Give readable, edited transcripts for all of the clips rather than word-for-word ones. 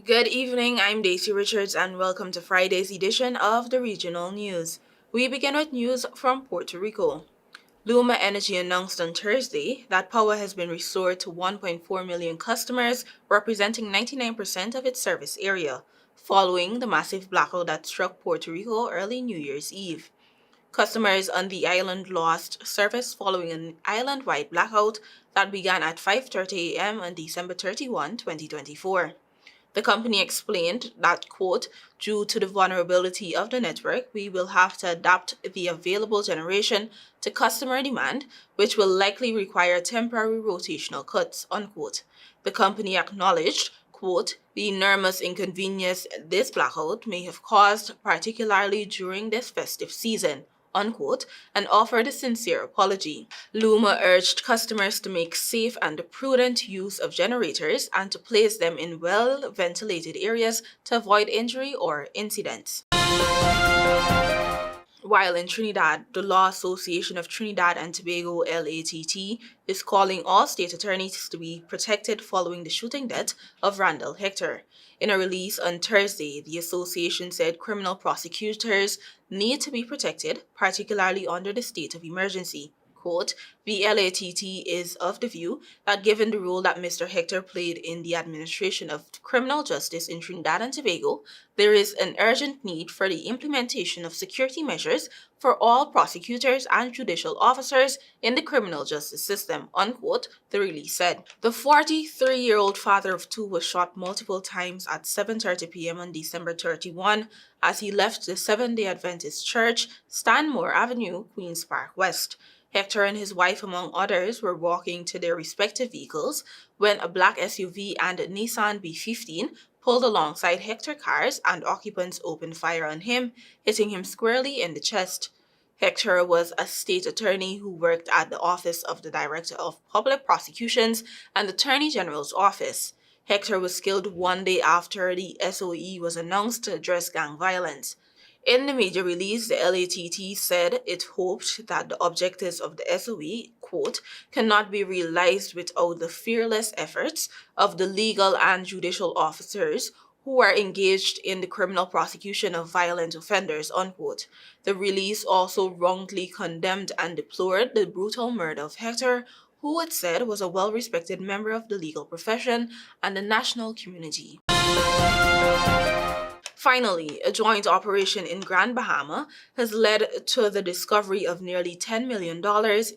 Good evening, I'm Daisy Richards and welcome to Friday's edition of the Regional News. We begin with news from Puerto Rico. Luma Energy announced on Thursday that power has been restored to 1.4 million customers, representing 99% of its service area, following the massive blackout that struck Puerto Rico early New Year's Eve. Customers on the island lost service following an island-wide blackout that began at 5:30 a.m. on December 31, 2024. The company explained that, quote, due to the vulnerability of the network, we will have to adapt the available generation to customer demand, which will likely require temporary rotational cuts, unquote. The company acknowledged, quote, the enormous inconvenience this blackout may have caused, particularly during this festive season, unquote, and offered a sincere apology. Luma urged customers to make safe and prudent use of generators and to place them in well-ventilated areas to avoid injury or incidents. While in Trinidad, the Law Association of Trinidad and Tobago (LATT) is calling all state attorneys to be protected following the shooting death of Randall Hector. In a release on Thursday, the association said criminal prosecutors need to be protected, particularly under the state of emergency. Quote, the LATT is of the view that given the role that Mr. Hector played in the administration of criminal justice in Trinidad and Tobago, there is an urgent need for the implementation of security measures for all prosecutors and judicial officers in the criminal justice system, unquote, the release said. The 43-year-old father of two was shot multiple times at 7:30 p.m. on December 31 as he left the Seventh-day Adventist Church, Stanmore Avenue, Queens Park West. Hector and his wife, among others, were walking to their respective vehicles when a black SUV and a Nissan B15 pulled alongside Hector cars and occupants opened fire on him, hitting him squarely in the chest. Hector was a state attorney who worked at the Office of the Director of Public Prosecutions and Attorney General's Office. Hector was killed one day after the SOE was announced to address gang violence. In the media release, the LATT said it hoped that the objectives of the SOE, quote, cannot be realized without the fearless efforts of the legal and judicial officers who are engaged in the criminal prosecution of violent offenders, unquote. The release also wrongly condemned and deplored the brutal murder of Hector, who it said was a well-respected member of the legal profession and the national community. Finally, a joint operation in Grand Bahama has led to the discovery of nearly $10 million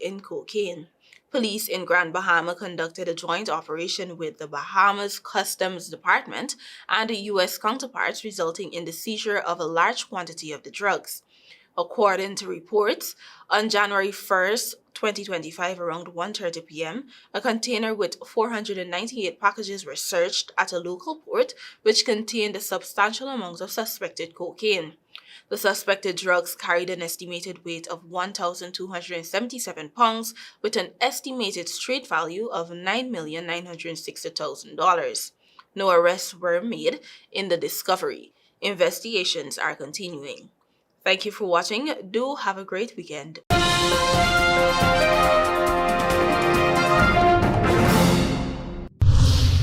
in cocaine. Police in Grand Bahama conducted a joint operation with the Bahamas Customs Department and the U.S. counterparts, resulting in the seizure of a large quantity of the drugs. According to reports, on January 1st, 2025, around 1:30 p.m., a container with 498 packages were searched at a local port, which contained a substantial amount of suspected cocaine. The suspected drugs carried an estimated weight of 1,277 pounds, with an estimated street value of $9,960,000. No arrests were made in the discovery. Investigations are continuing. Thank you for watching. Do have a great weekend.